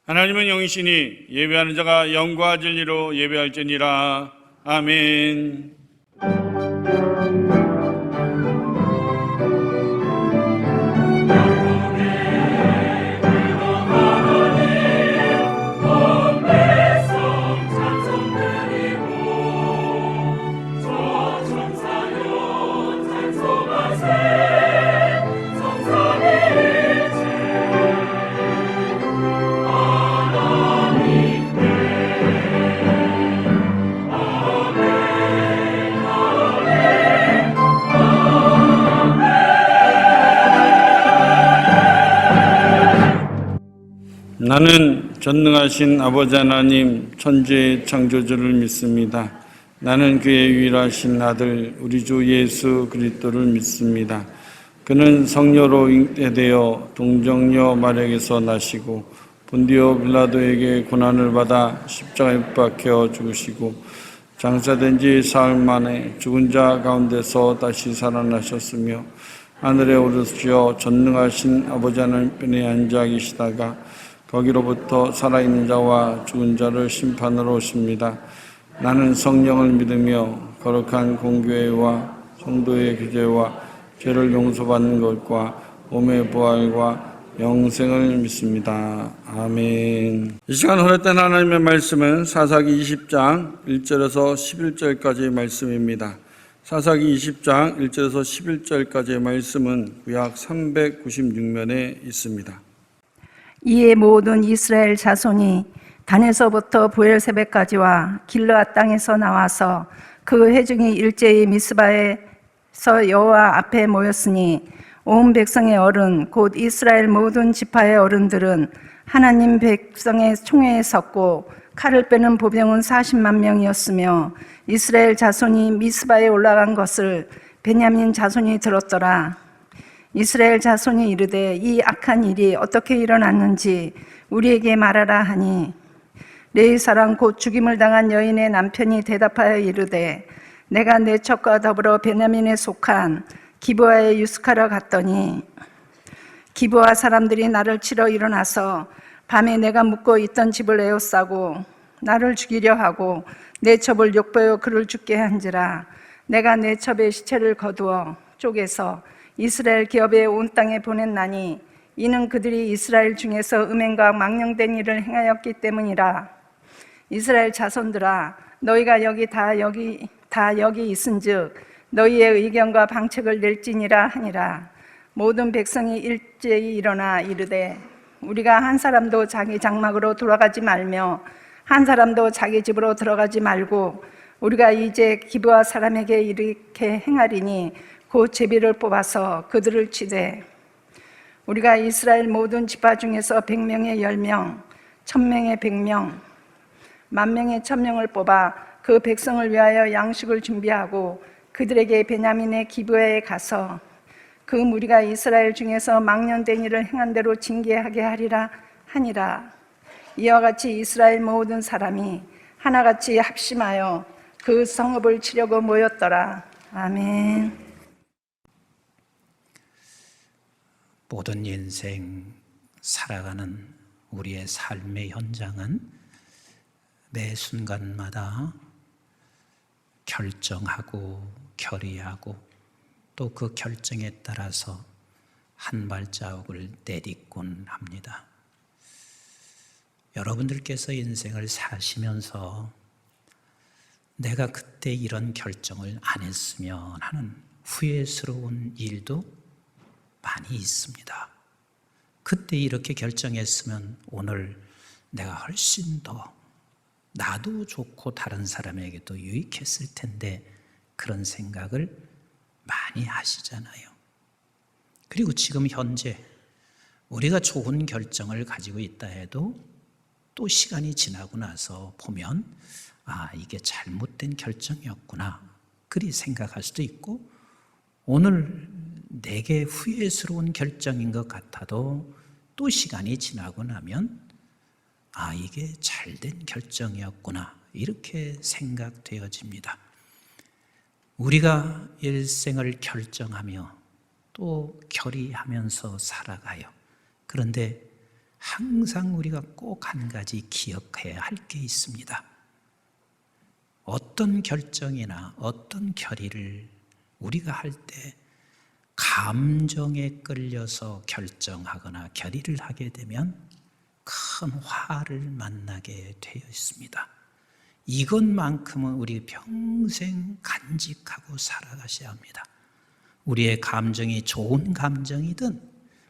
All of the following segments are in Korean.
하나님은 영이시니 예배하는 자가 영과 진리로 예배할지니라. 아멘. 나는 전능하신 아버지 하나님 천지의 창조주를 믿습니다. 나는 그의 유일하신 아들 우리 주 예수 그리스도를 믿습니다. 그는 성녀로 잉태되어 동정녀 마리아에게서 나시고 본디오 빌라도에게 고난을 받아 십자가에 못 박혀 죽으시고 장사된 지 사흘 만에 죽은 자 가운데서 다시 살아나셨으며 하늘에 오르시어 전능하신 아버지 하나님 편에 앉아 계시다가 거기로부터 살아있는 자와 죽은 자를 심판하러 오십니다. 나는 성령을 믿으며 거룩한 공교회와 성도의 교제와 죄를 용서받는 것과 몸의 부활과 영생을 믿습니다. 아멘. 이 시간 허락된 하나님의 말씀은 사사기 20장 1절에서 11절까지의 말씀입니다. 사사기 20장 1절에서 11절까지의 말씀은 구약 396면에 있습니다. 이에 모든 이스라엘 자손이 단에서부터 브엘세베까지와 길르앗 땅에서 나와서 그 회중이 일제히 미스바에서 여호와 앞에 모였으니 온 백성의 어른 곧 이스라엘 모든 지파의 어른들은 하나님 백성의 총회에 섰고 칼을 빼는 보병은 40만 명이었으며 이스라엘 자손이 미스바에 올라간 것을 베냐민 자손이 들었더라. 이스라엘 자손이 이르되 이 악한 일이 어떻게 일어났는지 우리에게 말하라 하니 레위 사람 곧 죽임을 당한 여인의 남편이 대답하여 이르되 내가 내 첩과 더불어 베냐민에 속한 기브아에 유숙하러 갔더니 기브아 사람들이 나를 치러 일어나서 밤에 내가 묵고 있던 집을 에워싸고 나를 죽이려 하고 내 첩을 욕보여 그를 죽게 한지라. 내가 내 첩의 시체를 거두어 쪼개서 이스라엘 기업에 온 땅에 보냈나니 이는 그들이 이스라엘 중에서 음행과 망령된 일을 행하였기 때문이라. 이스라엘 자손들아 너희가 여기 있은즉 너희의 의견과 방책을 낼지니라 하니라. 모든 백성이 일제히 일어나 이르되 우리가 한 사람도 자기 장막으로 돌아가지 말며 한 사람도 자기 집으로 들어가지 말고 우리가 이제 기브아 사람에게 이렇게 행하리니 곧 제비를 뽑아서 그들을 치되 우리가 이스라엘 모든 지파 중에서 100명의 10명, 1000명의 100명, 10,000명의 1000명을 뽑아 그 백성을 위하여 양식을 준비하고 그들에게 베냐민의 기브아에 가서 그 무리가 이스라엘 중에서 망령된 일을 행한 대로 징계하게 하리라 하니라. 이와 같이 이스라엘 모든 사람이 하나같이 합심하여 그 성읍을 치려고 모였더라. 아멘. 모든 인생 살아가는 우리의 삶의 현장은 매 순간마다 결정하고 결의하고 또 그 결정에 따라서 한 발자국을 내딛곤 합니다. 여러분들께서 인생을 사시면서 내가 그때 이런 결정을 안 했으면 하는 후회스러운 일도 많이 있습니다. 그때 이렇게 결정했으면 오늘 내가 훨씬 더 나도 좋고 다른 사람에게도 유익했을 텐데 그런 생각을 많이 하시잖아요. 그리고 지금 현재 우리가 좋은 결정을 가지고 있다 해도 또 시간이 지나고 나서 보면 이게 잘못된 결정이었구나 그리 생각할 수도 있고 오늘 내게 후회스러운 결정인 것 같아도 또 시간이 지나고 나면 이게 잘된 결정이었구나 이렇게 생각되어집니다. 우리가 일생을 결정하며 또 결의하면서 살아가요. 그런데 항상 우리가 꼭 한 가지 기억해야 할 게 있습니다. 어떤 결정이나 어떤 결의를 우리가 할 때 감정에 끌려서 결정하거나 결의를 하게 되면 큰 화를 만나게 되어 있습니다. 이것만큼은 우리 평생 간직하고 살아가셔야 합니다. 우리의 감정이 좋은 감정이든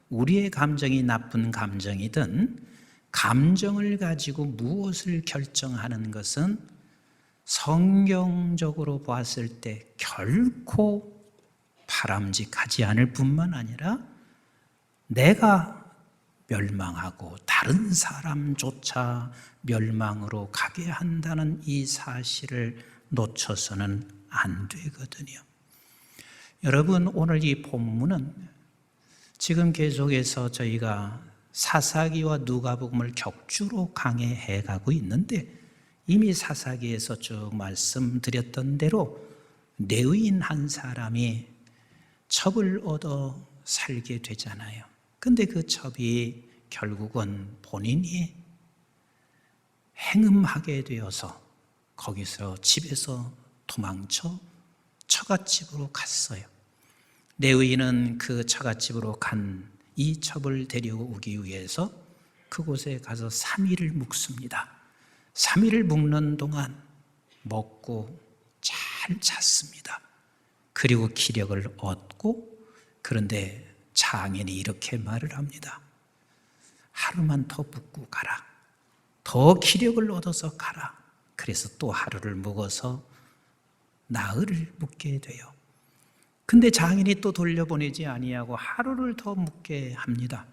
우리의 감정이 나쁜 감정이든 감정을 가지고 무엇을 결정하는 것은 성경적으로 보았을 때 결코 바람직하지 않을 뿐만 아니라 내가 멸망하고 다른 사람조차 멸망으로 가게 한다는 이 사실을 놓쳐서는 안 되거든요. 여러분, 오늘 이 본문은 지금 계속해서 저희가 사사기와 누가복음을 격주로 강해해 가고 있는데 이미 사사기에서 쭉 말씀드렸던 대로 레위인 한 사람이 첩을 얻어 살게 되잖아요. 근데 그 첩이 결국은 본인이 행음하게 되어서 거기서 집에서 도망쳐 처갓집으로 갔어요. 레위인은 그 처갓집으로 간 이 첩을 데려오기 위해서 그곳에 가서 3일을 묵습니다. 3일을 묵는 동안 먹고 잘 잤습니다. 그리고 기력을 얻고, 그런데 장인이 이렇게 말을 합니다. 하루만 더 묵고 가라. 더 기력을 얻어서 가라. 그래서 또 하루를 묵어서 나흘을 묵게 돼요. 근데 장인이 또 돌려보내지 아니하고 하루를 더 묵게 합니다.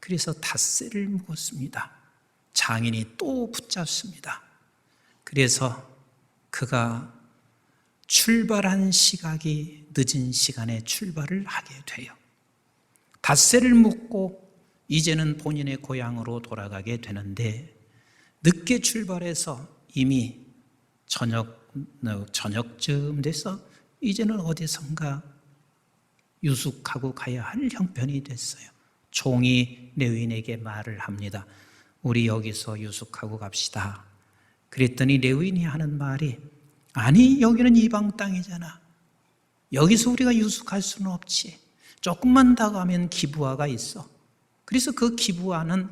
그래서 닷새를 묵었습니다. 장인이 또 붙잡습니다. 그래서 그가 출발한 시각이 늦은 시간에 출발을 하게 돼요. 닷새를 묵고 이제는 본인의 고향으로 돌아가게 되는데 늦게 출발해서 이미 저녁쯤 돼서 이제는 어디선가 유숙하고 가야 할 형편이 됐어요. 종이 레위인에게 말을 합니다. 우리 여기서 유숙하고 갑시다. 그랬더니 레위인이 하는 말이, 아니, 여기는 이방 땅이잖아. 여기서 우리가 유숙할 수는 없지. 조금만 더 가면 기브아가 있어. 그래서 그 기브아는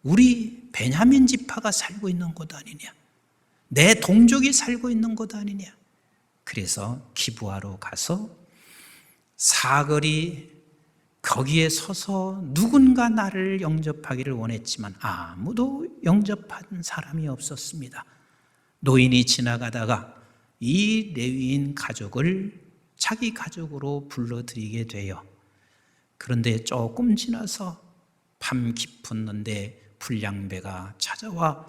우리 베냐민 지파가 살고 있는 곳 아니냐. 내 동족이 살고 있는 곳 아니냐. 그래서 기브아로 가서 사거리 거기에 서서 누군가 나를 영접하기를 원했지만 아무도 영접한 사람이 없었습니다. 노인이 지나가다가 이 레위인 가족을 자기 가족으로 불러들이게 돼요. 그런데 조금 지나서 밤 깊었는데 불량배가 찾아와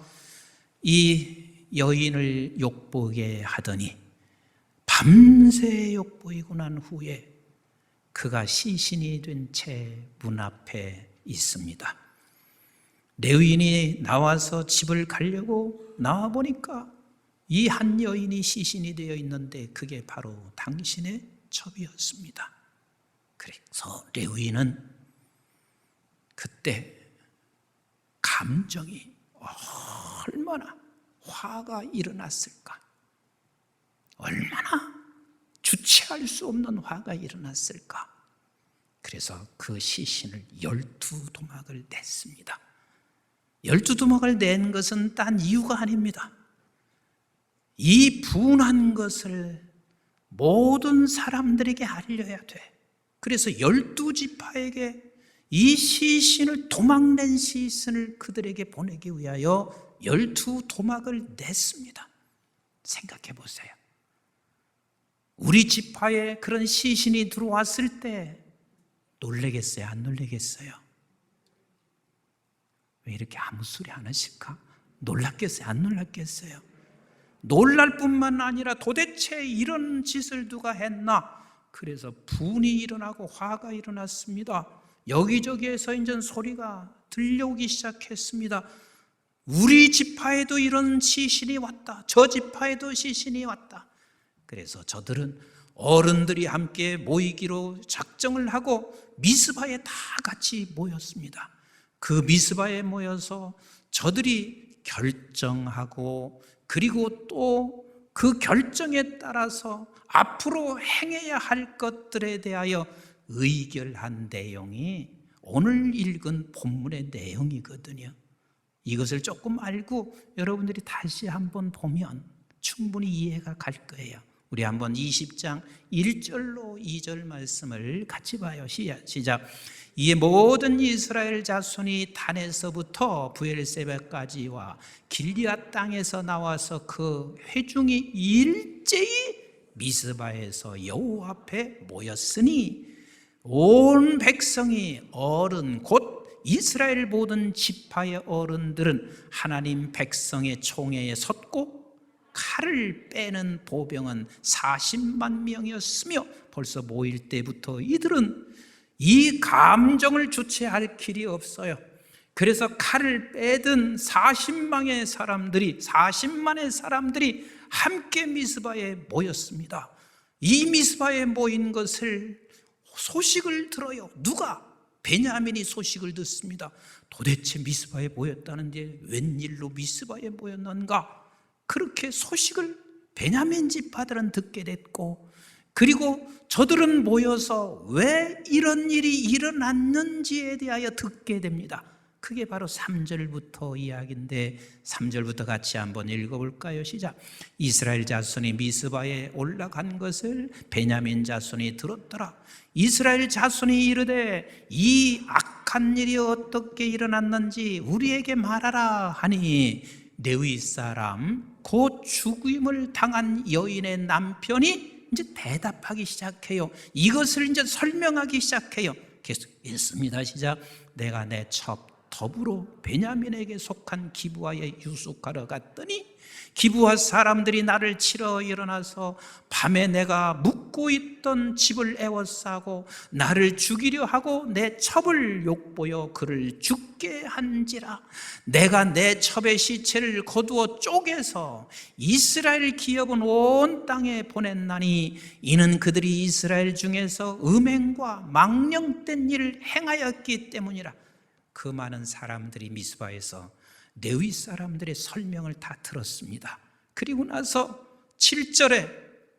이 여인을 욕보게 하더니 밤새 욕보이고 난 후에 그가 시신이 된 채 문 앞에 있습니다. 레위인이 나와서 집을 가려고 나와 보니까 이 한 여인이 시신이 되어 있는데 그게 바로 당신의 첩이었습니다. 그래서 레위인은 그때 감정이 얼마나 화가 일어났을까? 얼마나 주체할 수 없는 화가 일어났을까? 그래서 그 시신을 12도막을 냈습니다. 12도막을 낸 것은 딴 이유가 아닙니다. 이 분한 것을 모든 사람들에게 알려야 돼. 그래서 12지파에게 이 시신을 도막낸 시신을 그들에게 보내기 위하여 12도막을 냈습니다. 생각해 보세요. 우리 지파에 그런 시신이 들어왔을 때 놀라겠어요? 안 놀라겠어요? 왜 이렇게 아무 소리 안 하실까? 놀랐겠어요? 안 놀랐겠어요? 놀랄 뿐만 아니라 도대체 이런 짓을 누가 했나? 그래서 분이 일어나고 화가 일어났습니다. 여기저기에서 이제 소리가 들려오기 시작했습니다. 우리 지파에도 이런 시신이 왔다. 저 지파에도 시신이 왔다. 그래서 저들은 어른들이 함께 모이기로 작정을 하고 미스바에 다 같이 모였습니다. 그 미스바에 모여서 저들이 결정하고 그리고 또 그 결정에 따라서 앞으로 행해야 할 것들에 대하여 의결한 내용이 오늘 읽은 본문의 내용이거든요. 이것을 조금 알고 여러분들이 다시 한번 보면 충분히 이해가 갈 거예요. 우리 한번 20장 1절로 2절 말씀을 같이 봐요. 시작. 이에 모든 이스라엘 자손이 단에서부터 브엘세바까지와 길리앗 땅에서 나와서 그 회중이 일제히 미스바에서 여호와 앞에 모였으니 온 백성이 어른 곧 이스라엘 모든 지파의 어른들은 하나님 백성의 총회에 섰고 칼을 빼는 보병은 40만 명이었으며 벌써 모일 때부터 이들은 이 감정을 주체할 길이 없어요. 그래서 칼을 빼든 40만의 사람들이 함께 미스바에 모였습니다. 이 미스바에 모인 것을 소식을 들어요. 누가? 베냐민이 소식을 듣습니다. 도대체 미스바에 모였다는데 웬일로 미스바에 모였는가? 그렇게 소식을 베냐민 지파들은 듣게 됐고, 그리고 저들은 모여서 왜 이런 일이 일어났는지에 대하여 듣게 됩니다. 그게 바로 3절부터 이야기인데 3절부터 같이 한번 읽어볼까요? 시작. 이스라엘 자손이 미스바에 올라간 것을 베냐민 자손이 들었더라. 이스라엘 자손이 이르되 이 악한 일이 어떻게 일어났는지 우리에게 말하라 하니 레위 사람 곧 죽임을 당한 여인의 남편이 이제 대답하기 시작해요. 이것을 이제 설명하기 시작해요. 계속 읽습니다. 시작. 내가 내 첩 더불어 베냐민에게 속한 기브아에 유숙하러 갔더니 기브아 사람들이 나를 치러 일어나서 밤에 내가 묵고 있던 집을 에워싸고 나를 죽이려 하고 내 첩을 욕보여 그를 죽게 한지라. 내가 내 첩의 시체를 거두어 쪼개서 이스라엘 기업은 온 땅에 보냈나니 이는 그들이 이스라엘 중에서 음행과 망령된 일을 행하였기 때문이라. 그 많은 사람들이 미스바에서 레위 사람들의 설명을 다 들었습니다. 그리고 나서 7절에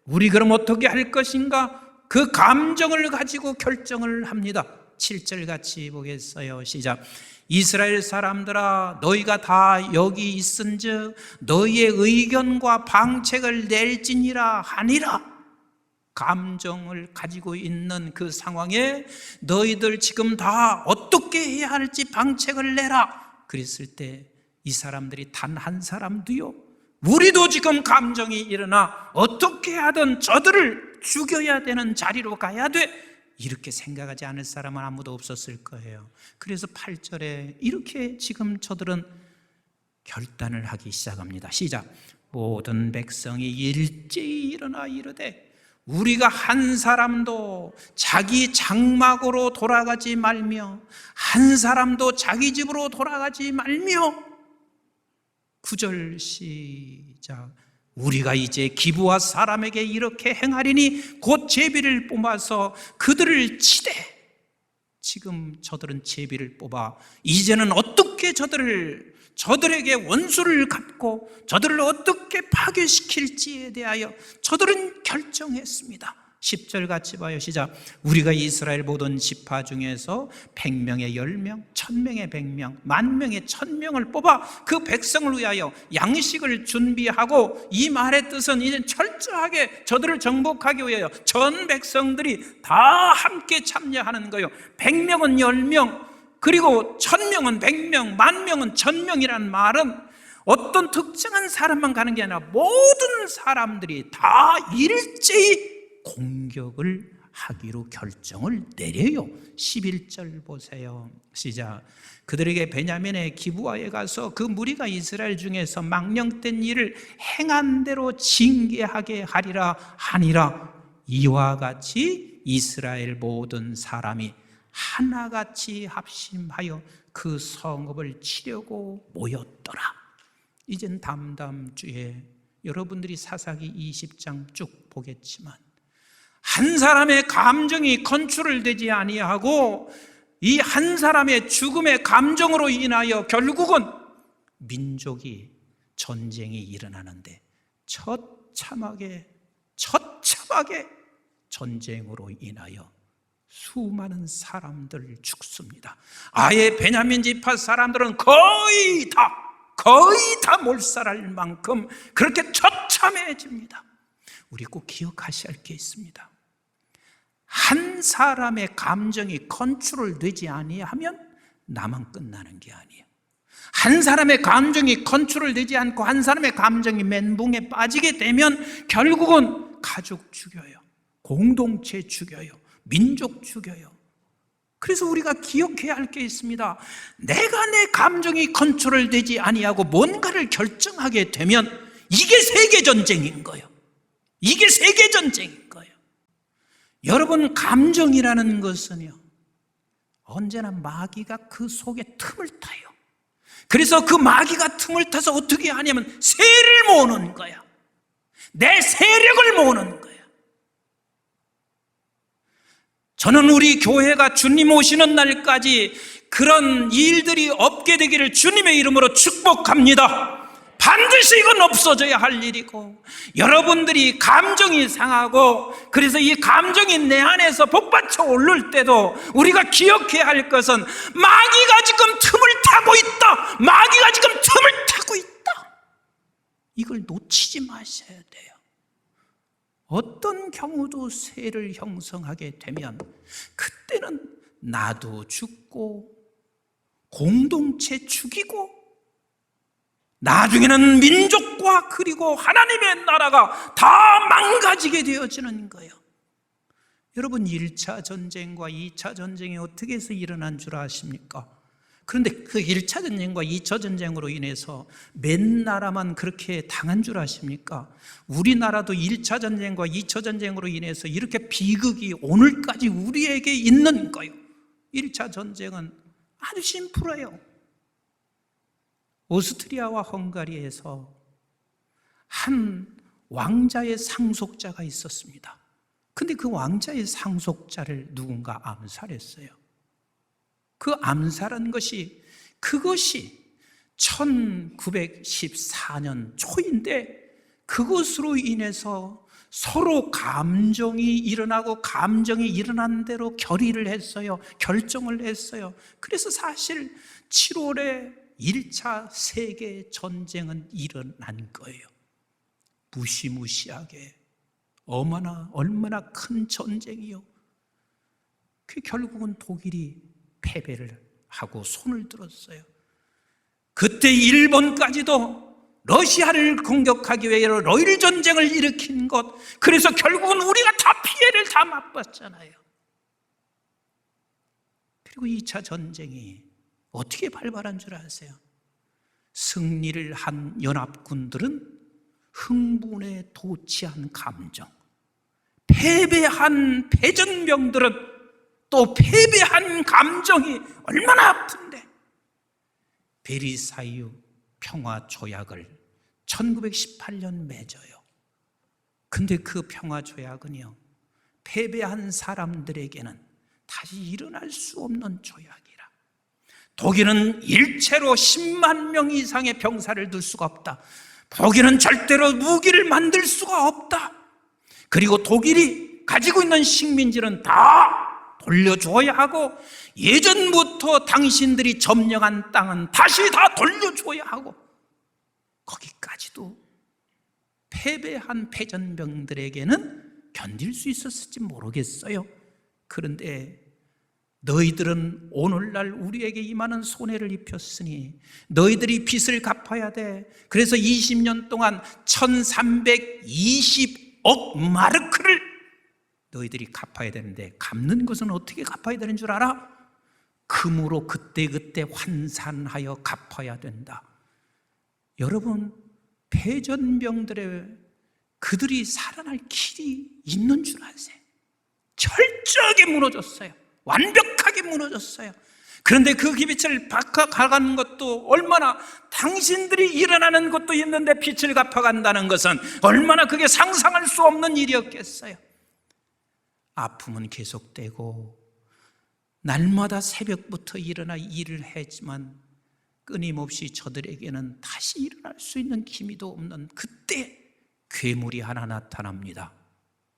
우리 그럼 어떻게 할 것인가? 그 감정을 가지고 결정을 합니다. 7절 같이 보겠어요. 시작. 이스라엘 사람들아 너희가 다 여기 있은즉 너희의 의견과 방책을 낼지니라 하니라. 감정을 가지고 있는 그 상황에 너희들 지금 다 어떻게 해야 할지 방책을 내라. 그랬을 때 이 사람들이 단 한 사람도요, 우리도 지금 감정이 일어나 어떻게 하든 저들을 죽여야 되는 자리로 가야 돼, 이렇게 생각하지 않을 사람은 아무도 없었을 거예요. 그래서 8절에 이렇게 지금 저들은 결단을 하기 시작합니다. 시작. 모든 백성이 일제히 일어나 이르되 우리가 한 사람도 자기 장막으로 돌아가지 말며 한 사람도 자기 집으로 돌아가지 말며. 9절 시작. 우리가 이제 기브아 사람에게 이렇게 행하리니 곧 제비를 뽑아서 그들을 치되. 지금 저들은 제비를 뽑아 이제는 어떻게 저들에게 원수를 갚고 저들을 어떻게 파괴시킬지에 대하여 저들은 결정했습니다. 10절 같이 봐요. 시작. 우리가 이스라엘 모든 지파 중에서 100명에 10명, 1000명에 100명, 10,000명에 1000명을 뽑아 그 백성을 위하여 양식을 준비하고, 이 말의 뜻은 이제 철저하게 저들을 정복하기 위하여 전 백성들이 다 함께 참여하는 거예요. 100명은 10명, 그리고 1000명은 100명, 10,000명은 1000명이라는 말은 어떤 특정한 사람만 가는 게 아니라 모든 사람들이 다 일제히 공격을 하기로 결정을 내려요. 11절 보세요. 시작. 그들에게 베냐민의 기브아에 가서 그 무리가 이스라엘 중에서 망령된 일을 행한 대로 징계하게 하리라 하니라. 이와 같이 이스라엘 모든 사람이 하나같이 합심하여 그 성읍을 치려고 모였더라. 이젠 다음 주에 여러분들이 사사기 20장 쭉 보겠지만 한 사람의 감정이 컨트롤되지 아니하고 이 한 사람의 죽음의 감정으로 인하여 결국은 민족이 전쟁이 일어나는데 처참하게 전쟁으로 인하여 수많은 사람들 죽습니다. 아예 베냐민 지파 사람들은 거의 다 몰살할 만큼 그렇게 처참해집니다. 우리 꼭 기억하셔야 할 게 있습니다. 한 사람의 감정이 컨트롤 되지 아니하면 나만 끝나는 게 아니에요. 한 사람의 감정이 컨트롤 되지 않고 한 사람의 감정이 멘붕에 빠지게 되면 결국은 가족 죽여요, 공동체 죽여요, 민족 죽여요. 그래서 우리가 기억해야 할 게 있습니다. 내가 내 감정이 컨트롤 되지 아니하고 뭔가를 결정하게 되면 이게 세계전쟁인 거예요. 이게 세계전쟁인 거예요. 여러분, 감정이라는 것은요, 언제나 마귀가 그 속에 틈을 타요. 그래서 그 마귀가 틈을 타서 어떻게 하냐면 세를 모으는 거야. 내 세력을 모으는 거야. 저는 우리 교회가 주님 오시는 날까지 그런 일들이 없게 되기를 주님의 이름으로 축복합니다. 반드시 이건 없어져야 할 일이고, 여러분들이 감정이 상하고 그래서 이 감정이 내 안에서 복받쳐 오를 때도 우리가 기억해야 할 것은 마귀가 지금 틈을 타고 있다. 마귀가 지금 틈을 타고 있다. 이걸 놓치지 마셔야 돼요. 어떤 경우도 세를 형성하게 되면 그때는 나도 죽고 공동체 죽이고 나중에는 민족과 그리고 하나님의 나라가 다 망가지게 되어지는 거예요. 여러분, 1차 전쟁과 2차 전쟁이 어떻게 해서 일어난 줄 아십니까? 그런데 그 1차 전쟁과 2차 전쟁으로 인해서 몇 나라만 그렇게 당한 줄 아십니까? 우리나라도 1차 전쟁과 2차 전쟁으로 인해서 이렇게 비극이 오늘까지 우리에게 있는 거예요. 1차 전쟁은 아주 심플해요. 오스트리아와 헝가리에서 한 왕자의 상속자가 있었습니다. 근데 그 왕자의 상속자를 누군가 암살했어요. 그 암살한 것이 그것이 1914년 초인데 그것으로 인해서 서로 감정이 일어나고 감정이 일어난 대로 결의를 했어요. 결정을 했어요. 그래서 사실 7월에 1차 세계 전쟁은 일어난 거예요. 무시무시하게 얼마나 큰 전쟁이요. 그 결국은 독일이 패배를 하고 손을 들었어요. 그때 일본까지도 러시아를 공격하기 위해 러일 전쟁을 일으킨 것, 그래서 결국은 우리가 다 피해를 다 맛봤잖아요. 그리고 2차 전쟁이 어떻게 발발한 줄 아세요? 승리를 한 연합군들은 흥분에 도취한 감정, 패배한 패전병들은 또 패배한 감정이 얼마나 아픈데, 베르사유 평화조약을 1918년 맺어요. 근데 그 평화조약은요, 패배한 사람들에게는 다시 일어날 수 없는 조약이라. 독일은 일체로 10만 명 이상의 병사를 둘 수가 없다. 독일은 절대로 무기를 만들 수가 없다. 그리고 독일이 가지고 있는 식민지는 다 돌려줘야 하고, 예전부터 당신들이 점령한 땅은 다시 다 돌려줘야 하고, 거기까지도 패배한 패전병들에게는 견딜 수 있었을지 모르겠어요. 그런데 너희들은 오늘날 우리에게 이만한 손해를 입혔으니 너희들이 빚을 갚아야 돼. 그래서 20년 동안 1320억 마르크를 너희들이 갚아야 되는데, 갚는 것은 어떻게 갚아야 되는 줄 알아? 금으로 그때그때 환산하여 갚아야 된다. 여러분, 패전병들의 그들이 살아날 길이 있는 줄 아세요? 철저하게 무너졌어요. 완벽하게 무너졌어요. 그런데 그 빛을 갚아가는 것도 얼마나, 당신들이 일어나는 것도 있는데 빛을 갚아간다는 것은 얼마나 그게 상상할 수 없는 일이었겠어요. 아픔은 계속되고 날마다 새벽부터 일어나 일을 했지만 끊임없이 저들에게는 다시 일어날 수 있는 기미도 없는 그때 괴물이 하나 나타납니다.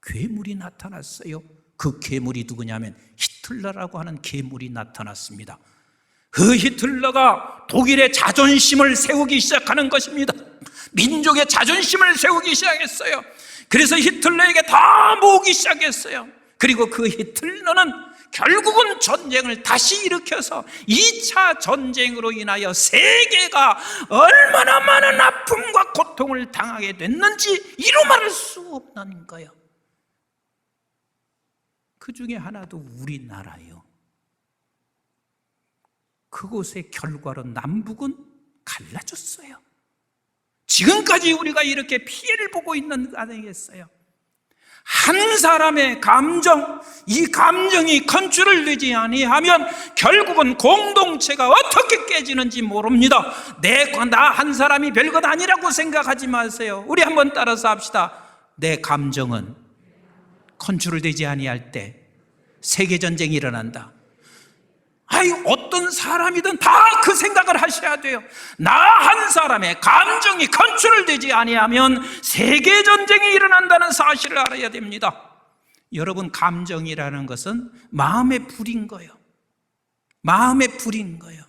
괴물이 나타났어요. 그 괴물이 누구냐면 히틀러라고 하는 괴물이 나타났습니다. 그 히틀러가 독일의 자존심을 세우기 시작하는 것입니다. 민족의 자존심을 세우기 시작했어요. 그래서 히틀러에게 다 모으기 시작했어요. 그리고 그 히틀러는 결국은 전쟁을 다시 일으켜서 2차 전쟁으로 인하여 세계가 얼마나 많은 아픔과 고통을 당하게 됐는지 이루 말할 수 없는 거예요. 그 중에 하나도 우리나라예요. 그곳의 결과로 남북은 갈라졌어요. 지금까지 우리가 이렇게 피해를 보고 있는 거 아니겠어요? 한 사람의 감정, 이 감정이 컨트롤 되지 아니하면 결국은 공동체가 어떻게 깨지는지 모릅니다. 나 한 사람이 별것 아니라고 생각하지 마세요. 우리 한번 따라서 합시다. 내 감정은 컨트롤 되지 아니할 때 세계전쟁이 일어난다. 어떤 사람이든 다 그 생각을 하셔야 돼요. 나 한 사람의 감정이 컨트롤되지 아니하면 세계전쟁이 일어난다는 사실을 알아야 됩니다. 여러분, 감정이라는 것은 마음의 불인 거예요. 마음의 불인 거예요.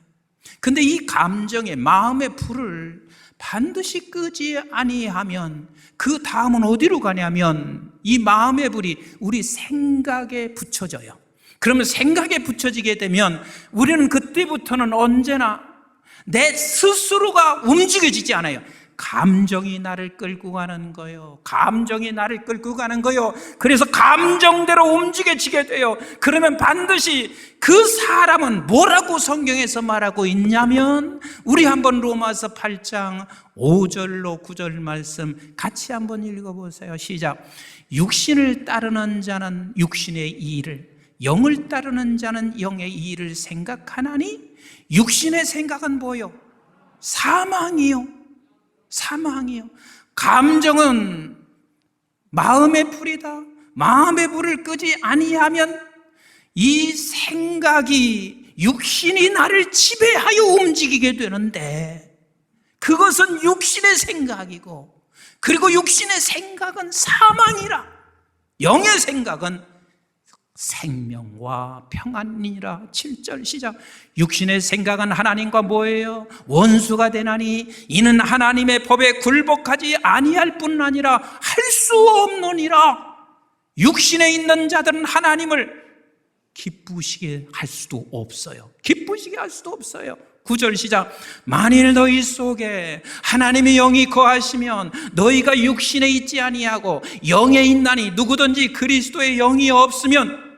근데 이 감정의 마음의 불을 반드시 끄지 아니하면 그 다음은 어디로 가냐면 이 마음의 불이 우리 생각에 붙여져요. 그러면 생각에 붙여지게 되면 우리는 그때부터는 언제나 내 스스로가 움직여지지 않아요. 감정이 나를 끌고 가는 거예요. 감정이 나를 끌고 가는 거예요. 그래서 감정대로 움직여지게 돼요. 그러면 반드시 그 사람은 뭐라고 성경에서 말하고 있냐면 우리 한번 로마서 8장 5절로 9절 말씀 같이 한번 읽어보세요. 시작. 육신을 따르는 자는 육신의 일을, 영을 따르는 자는 영의 일을 생각하나니 육신의 생각은 뭐요? 사망이요. 사망이요. 감정은 마음의 불이다. 마음의 불을 끄지 아니하면 이 생각이 육신이 나를 지배하여 움직이게 되는데 그것은 육신의 생각이고, 그리고 육신의 생각은 사망이라 영의 생각은 생명과 평안이라. 7절 시작. 육신의 생각은 하나님과 뭐예요? 원수가 되나니 이는 하나님의 법에 굴복하지 아니할 뿐 아니라 할 수 없느니라. 육신에 있는 자들은 하나님을 기쁘시게 할 수도 없어요. 기쁘시게 할 수도 없어요. 9절 시작. 만일 너희 속에 하나님의 영이 거하시면 너희가 육신에 있지 아니하고 영에 있나니 누구든지 그리스도의 영이 없으면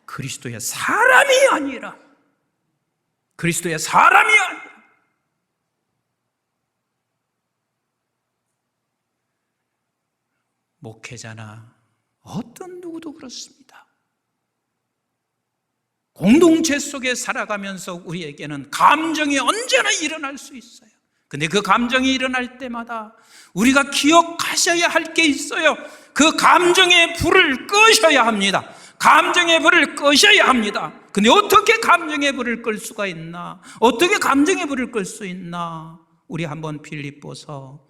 그리스도의 사람이 아니라. 그리스도의 사람이 아니라. 목회자나 어떤 누구도 그렇습니다. 공동체 속에 살아가면서 우리에게는 감정이 언제나 일어날 수 있어요. 근데 그 감정이 일어날 때마다 우리가 기억하셔야 할 게 있어요. 그 감정의 불을 끄셔야 합니다. 감정의 불을 끄셔야 합니다. 근데 어떻게 감정의 불을 끌 수가 있나? 어떻게 감정의 불을 끌 수 있나? 우리 한번 빌립보서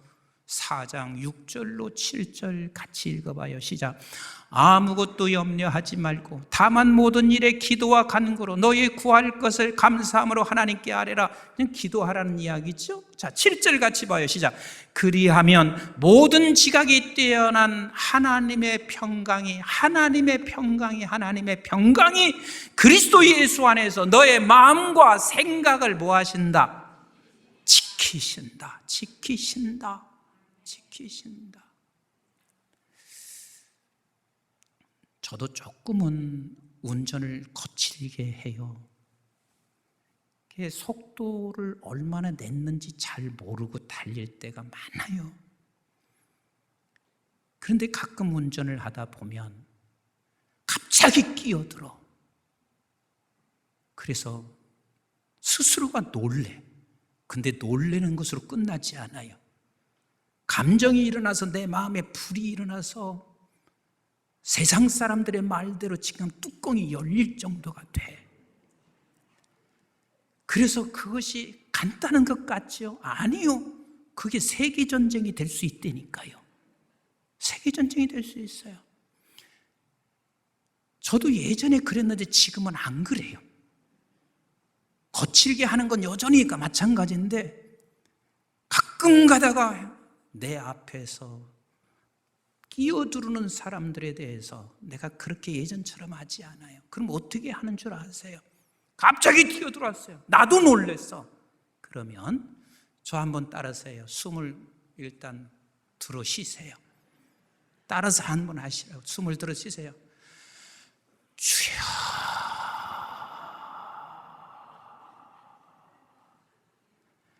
4장 6절로 7절 같이 읽어봐요. 시작. 아무것도 염려하지 말고 다만 모든 일에 기도와 간구로 너희 구할 것을 감사함으로 하나님께 아뢰라. 그냥 기도하라는 이야기죠. 자, 7절 같이 봐요. 시작. 그리하면 모든 지각이 뛰어난 하나님의 평강이 그리스도 예수 안에서 너의 마음과 생각을 뭐 하신다? 지키신다. 저도 조금은 운전을 거칠게 해요. 속도를 얼마나 냈는지 잘 모르고 달릴 때가 많아요. 그런데 가끔 운전을 하다 보면 갑자기 끼어들어. 그래서 스스로가 놀래. 근데 놀래는 것으로 끝나지 않아요. 감정이 일어나서 내 마음에 불이 일어나서 세상 사람들의 말대로 지금 뚜껑이 열릴 정도가 돼. 그래서 그것이 간단한 것 같죠? 아니요. 그게 세계전쟁이 될 수 있다니까요. 세계전쟁이 될 수 있어요. 저도 예전에 그랬는데 지금은 안 그래요. 거칠게 하는 건 여전히 마찬가지인데 가끔 가다가 내 앞에서 끼어들는 사람들에 대해서 내가 그렇게 예전처럼 하지 않아요. 그럼 어떻게 하는 줄 아세요? 갑자기 뛰어들어왔어요. 나도 놀랬어. 그러면 저 한번 따라서요. 숨을 일단 들어 쉬세요. 따라서 한번 하시라고. 숨을 들어 쉬세요. 주여.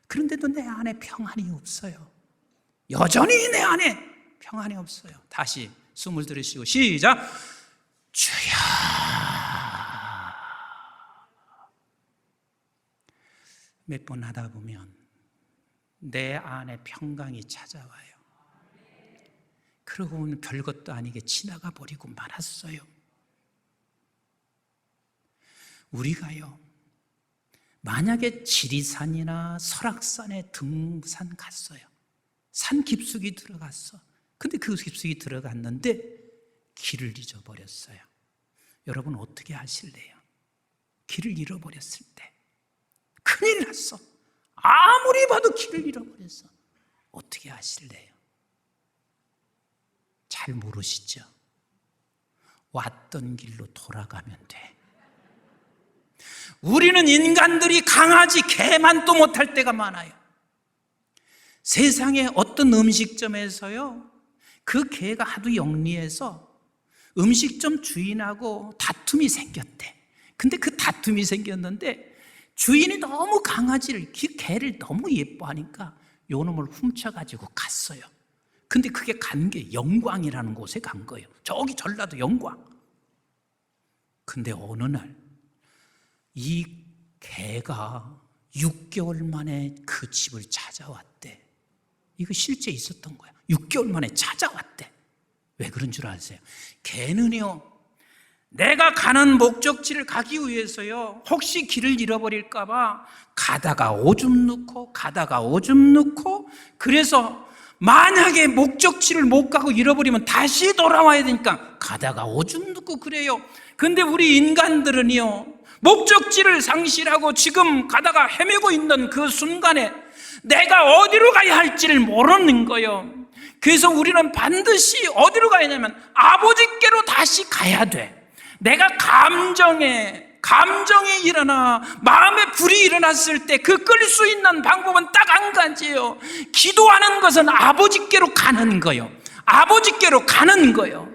그런데도 내 안에 평안이 없어요. 여전히 내 안에 평안이 없어요. 다시 숨을 들이쉬고 시작. 주여. 몇 번 하다 보면 내 안에 평강이 찾아와요. 그러고 보면 별것도 아니게 지나가 버리고 말았어요. 우리가요, 만약에 지리산이나 설악산에 등산 갔어요. 산 깊숙이 들어갔어. 근데 그 깊숙이 들어갔는데 길을 잊어버렸어요. 여러분 어떻게 하실래요? 길을 잃어버렸을 때 큰일 났어. 아무리 봐도 길을 잃어버렸어. 어떻게 하실래요? 잘 모르시죠? 왔던 길로 돌아가면 돼. 우리는 인간들이 강아지, 개만 또 못할 때가 많아요. 세상에 어떤 음식점에서요, 그 개가 하도 영리해서 음식점 주인하고 다툼이 생겼대. 근데 그 다툼이 생겼는데 주인이 너무 강아지를, 개를 너무 예뻐하니까 요놈을 훔쳐가지고 갔어요. 근데 그게 간 게 영광이라는 곳에 간 거예요. 저기 전라도 영광. 근데 어느 날 이 개가 6개월 만에 그 집을 찾아왔대. 이거 실제 있었던 거야. 6개월 만에 찾아왔대. 왜 그런 줄 아세요? 개는요, 내가 가는 목적지를 가기 위해서요, 혹시 길을 잃어버릴까 봐 가다가 오줌 넣고 가다가 오줌 넣고, 그래서 만약에 목적지를 못 가고 잃어버리면 다시 돌아와야 되니까 가다가 오줌 넣고 그래요. 근데 우리 인간들은요, 목적지를 상실하고 지금 가다가 헤매고 있는 그 순간에 내가 어디로 가야 할지를 모르는 거예요. 그래서 우리는 반드시 어디로 가야 하냐면 아버지께로 다시 가야 돼. 내가 감정에 일어나 마음에 불이 일어났을 때 그 끌 수 있는 방법은 딱 한 가지예요. 기도하는 것은 아버지께로 가는 거예요. 아버지께로 가는 거예요.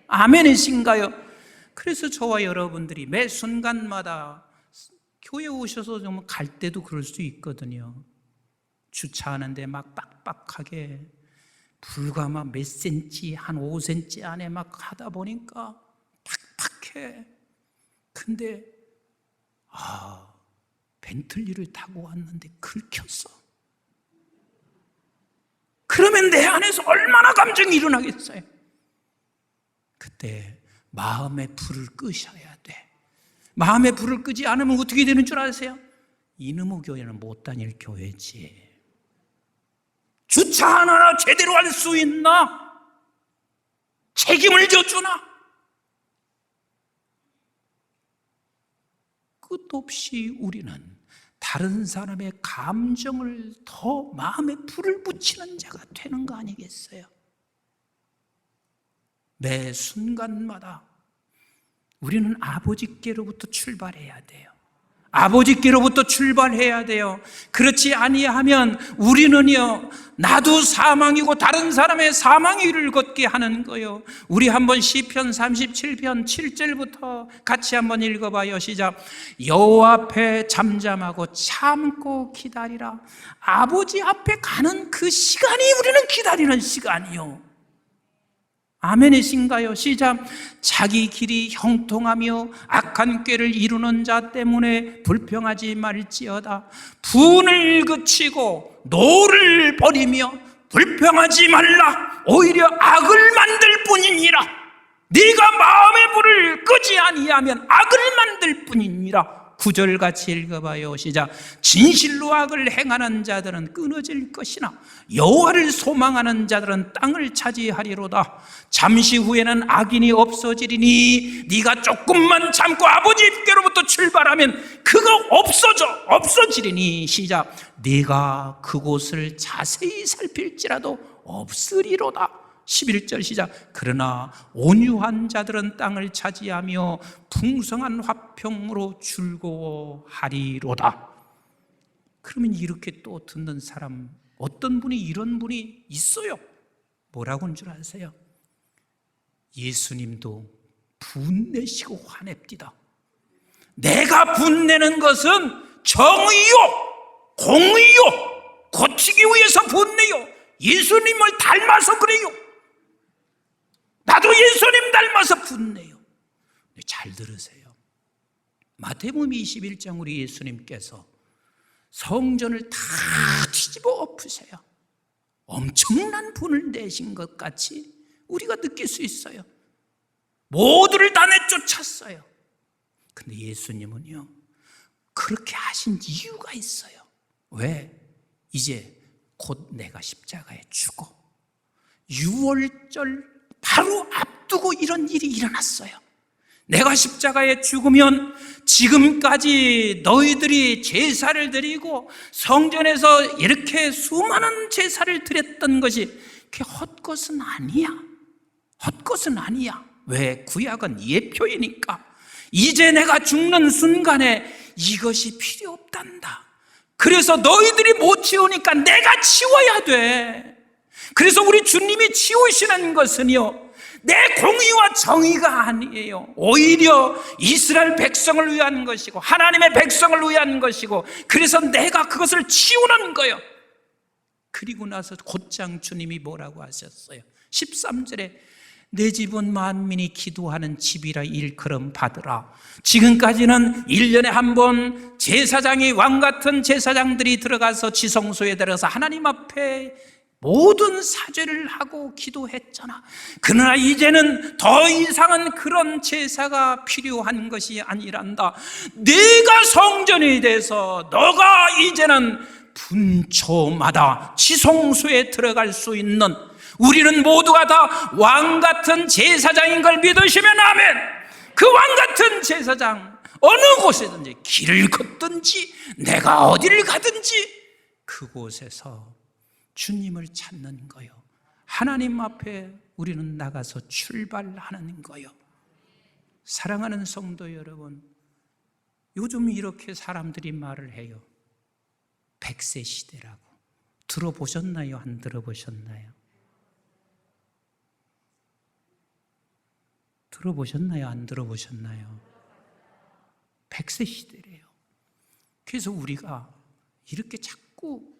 아멘이신가요? 그래서 저와 여러분들이 매 순간마다 교회 오셔서 좀 갈 때도 그럴 수 있거든요. 주차하는데 막 빡빡하게 불과 막 몇 센치, 한 5cm 안에 막 하다 보니까 팍팍해. 근데 벤틀리를 타고 왔는데 긁혔어. 그러면 내 안에서 얼마나 감정이 일어나겠어요? 그때 마음의 불을 끄셔야 돼. 마음의 불을 끄지 않으면 어떻게 되는 줄 아세요? 이놈의 교회는 못 다닐 교회지. 주차 하나 제대로 할 수 있나? 책임을 져주나? 끝없이 우리는 다른 사람의 감정을 더 마음에 불을 붙이는 자가 되는 거 아니겠어요? 매 순간마다 우리는 아버지께로부터 출발해야 돼요. 아버지께로부터 출발해야 돼요. 그렇지 아니하면 우리는요, 나도 사망이고 다른 사람의 사망의 길을 걷게 하는 거예요. 우리 한번 시편 37편 7절부터 같이 한번 읽어봐요. 시작. 여호와 앞에 잠잠하고 참고 기다리라. 아버지 앞에 가는 그 시간이 우리는 기다리는 시간이요. 아멘이신가요? 시작. 자기 길이 형통하며 악한 꾀를 이루는 자 때문에 불평하지 말지어다. 분을 그치고 노를 버리며 불평하지 말라. 오히려 악을 만들 뿐이니라. 네가 마음의 불을 끄지 아니하면 악을 만들 뿐이니라. 9절 같이 읽어봐요. 시작. 진실로 악을 행하는 자들은 끊어질 것이나 여호와를 소망하는 자들은 땅을 차지하리로다. 잠시 후에는 악인이 없어지리니 네가 조금만 참고 아버지께로부터 출발하면 그거 없어지리니. 시작. 네가 그곳을 자세히 살필지라도 없으리로다. 11절 시작. 그러나 온유한 자들은 땅을 차지하며 풍성한 화평으로 즐거워하리로다. 그러면 이렇게 또 듣는 사람, 어떤 분이 이런 분이 있어요. 뭐라고 하는 줄 아세요? 예수님도 분내시고 화냅디다. 내가 분내는 것은 정의요, 공의요, 고치기 위해서 분내요. 예수님을 닮아서 그래요. 나도 예수님 닮아서 분내요. 잘 들으세요. 마태복음 21장 우리 예수님께서 성전을 다 뒤집어 엎으세요. 엄청난 분을 내신 것 같이 우리가 느낄 수 있어요. 모두를 다 내쫓았어요. 근데 예수님은요, 그렇게 하신 이유가 있어요. 왜? 이제 곧 내가 십자가에 죽어 6월절 바로 앞두고 이런 일이 일어났어요. 내가 십자가에 죽으면 지금까지 너희들이 제사를 드리고 성전에서 이렇게 수많은 제사를 드렸던 것이 그게 헛것은 아니야. 헛것은 아니야. 왜? 구약은 예표이니까. 이제 내가 죽는 순간에 이것이 필요 없단다. 그래서 너희들이 못 치우니까 내가 치워야 돼. 그래서 우리 주님이 치우시는 것은요, 내 공의와 정의가 아니에요. 오히려 이스라엘 백성을 위한 것이고 하나님의 백성을 위한 것이고, 그래서 내가 그것을 치우는 거예요. 그리고 나서 곧장 주님이 뭐라고 하셨어요? 13절에 내 집은 만민이 기도하는 집이라 일컬음 받으라. 지금까지는 1년에 한 번 제사장이, 왕같은 제사장들이 들어가서 지성소에 들어가서 하나님 앞에 모든 사죄를 하고 기도했잖아. 그러나 이제는 더 이상은 그런 제사가 필요한 것이 아니란다. 네가 성전이 돼서 너가 이제는 분초마다 지성소에 들어갈 수 있는, 우리는 모두가 다 왕같은 제사장인 걸 믿으시면 아멘. 그 왕같은 제사장, 어느 곳에든지 길을 걷든지 내가 어디를 가든지 그곳에서 주님을 찾는 거요. 하나님 앞에 우리는 나가서 출발하는 거요. 사랑하는 성도 여러분, 요즘 이렇게 사람들이 말을 해요. 100세 시대라고. 들어보셨나요? 안 들어보셨나요? 들어보셨나요? 안 들어보셨나요? 100세 시대래요. 그래서 우리가 이렇게 자꾸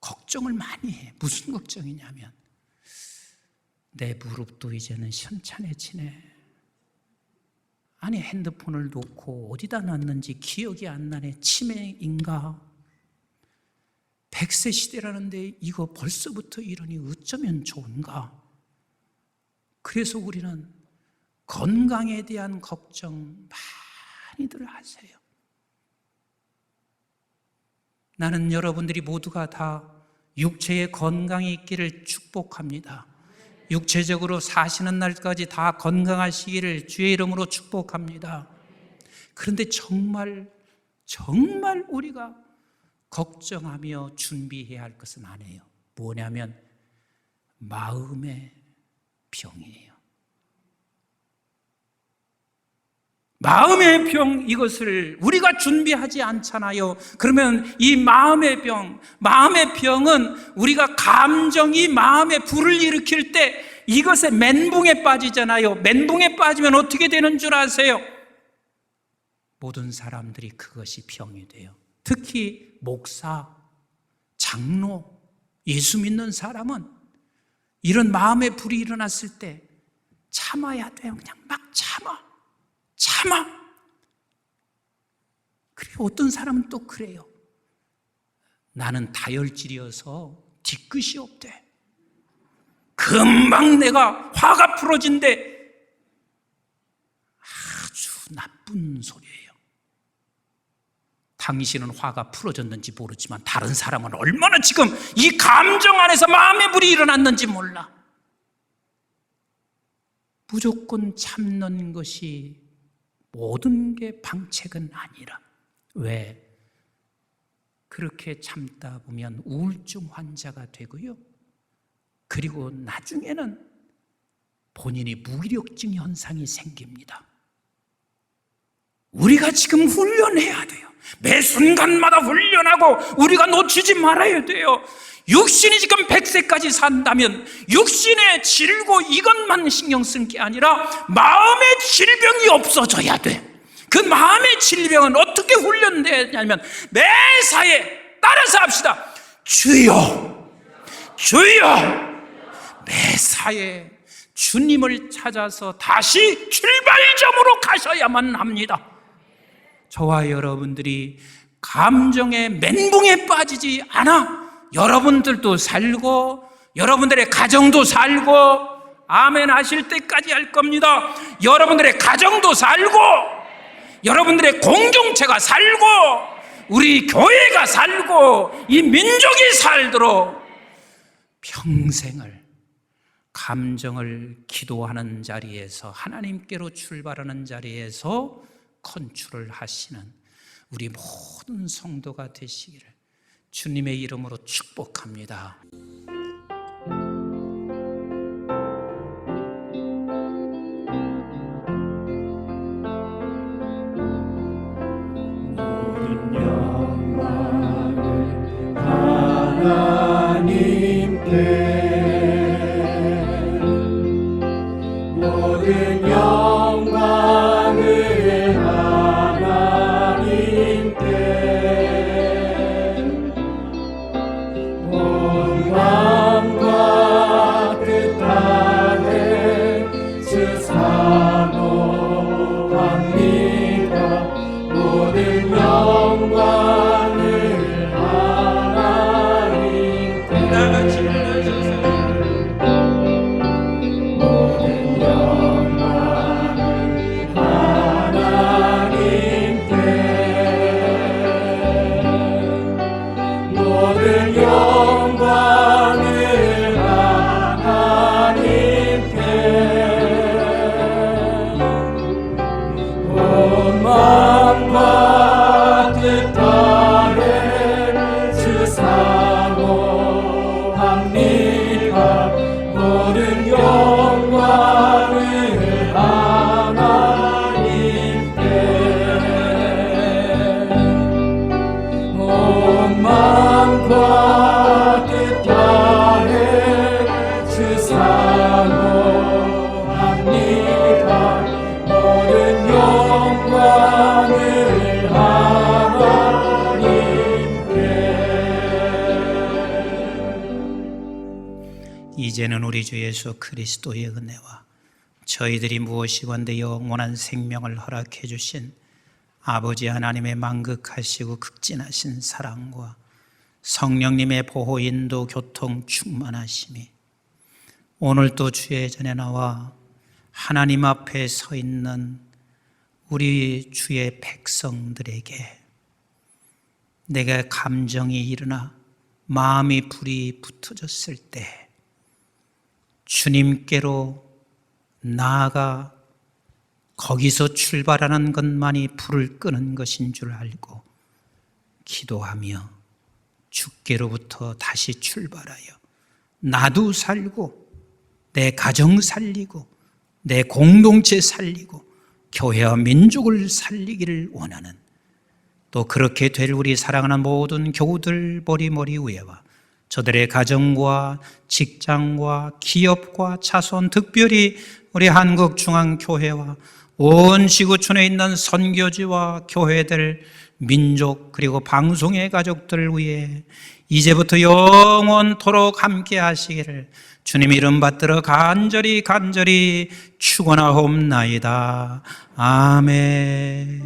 걱정을 많이 해. 무슨 걱정이냐면, 내 무릎도 이제는 현찬해지네. 아니, 핸드폰을 놓고 어디다 놨는지 기억이 안 나네. 치매인가? 100세 시대라는데 이거 벌써부터 이러니 어쩌면 좋은가? 그래서 우리는 건강에 대한 걱정 많이들 하세요. 나는 여러분들이 모두가 다 육체의 건강이 있기를 축복합니다. 육체적으로 사시는 날까지 다 건강하시기를 주의 이름으로 축복합니다. 그런데 정말 우리가 걱정하며 준비해야 할 것은 아니에요. 뭐냐면 마음의 병이에요. 마음의 병, 이것을 우리가 준비하지 않잖아요. 그러면 이 마음의 병은 우리가 감정이 마음에 불을 일으킬 때 이것에 멘붕에 빠지잖아요. 멘붕에 빠지면 어떻게 되는 줄 아세요? 모든 사람들이 그것이 병이 돼요. 특히 목사, 장로, 예수 믿는 사람은 이런 마음의 불이 일어났을 때 참아야 돼요. 그냥 막 참아. 그리고 어떤 사람은 또 그래요. 나는 다혈질이어서 뒤끝이 없대. 금방 내가 화가 풀어진대. 나쁜 소리예요. 당신은 화가 풀어졌는지 모르지만 다른 사람은 얼마나 지금 이 감정 안에서 마음의 불이 일어났는지 몰라. 무조건 참는 것이 모든 게 방책은 아니라, 왜? 그렇게 참다 보면 우울증 환자가 되고요. 그리고 나중에는 본인이 무기력증 현상이 생깁니다. 우리가 지금 훈련해야 돼요. 매 순간마다 훈련하고 우리가 놓치지 말아야 돼요. 육신이 지금 100세까지 산다면 육신의 질고 이것만 신경 쓸 게 아니라 마음의 질병이 없어져야 돼. 그 마음의 질병은 어떻게 훈련되냐면 매사에 따라서 합시다. 주여, 주여. 매사에 주님을 찾아서 다시 출발점으로 가셔야만 합니다. 저와 여러분들이 감정의 멘붕에 빠지지 않아 여러분들도 살고 여러분들의 가정도 살고, 아멘 하실 때까지 할 겁니다. 여러분들의 가정도 살고 여러분들의 공동체가 살고 우리 교회가 살고 이 민족이 살도록 평생을 감정을 기도하는 자리에서, 하나님께로 출발하는 자리에서 컨트롤 하시는 우리 모든 성도가 되시기를 주님의 이름으로 축복합니다. 모든 영광을 하나님께, 모든 영광을 하나님께, 온 마음과 뜻 다해 주 사모합니다. 모든 영광을 하나님께, 나같이 불러주세요. 모든 영광을 하나님께, 모든 영광을 하나님께, 온 마음과 뜻 다해 주 사모합니다. 모든 영광을 하나님께, 온 마음과 뜻 다해 주 사모합니다. 모든 영광을 하나님께. 이제는 우리 주 예수 그리스도의 은혜와 저희들이 무엇이건대 영원한 생명을 허락해 주신 아버지 하나님의 만극하시고 극진하신 사랑과 성령님의 보호 인도 교통 충만하심이 오늘도 주의 전에 나와 하나님 앞에 서 있는 우리 주의 백성들에게 내가 감정이 일어나 마음이 불이 붙어졌을 때 주님께로 나아가 거기서 출발하는 것만이 불을 끄는 것인 줄 알고 기도하며 주께로부터 다시 출발하여 나도 살고 내 가정 살리고 내 공동체 살리고 교회와 민족을 살리기를 원하는, 또 그렇게 될 우리 사랑하는 모든 교우들 머리 위에와 저들의 가정과 직장과 기업과 자손, 특별히 우리 한국중앙교회와 온 지구촌에 있는 선교지와 교회들, 민족 그리고 방송의 가족들 위해 이제부터 영원토록 함께 하시기를 주님 이름 받들어 간절히 축원하옵나이다. 아멘.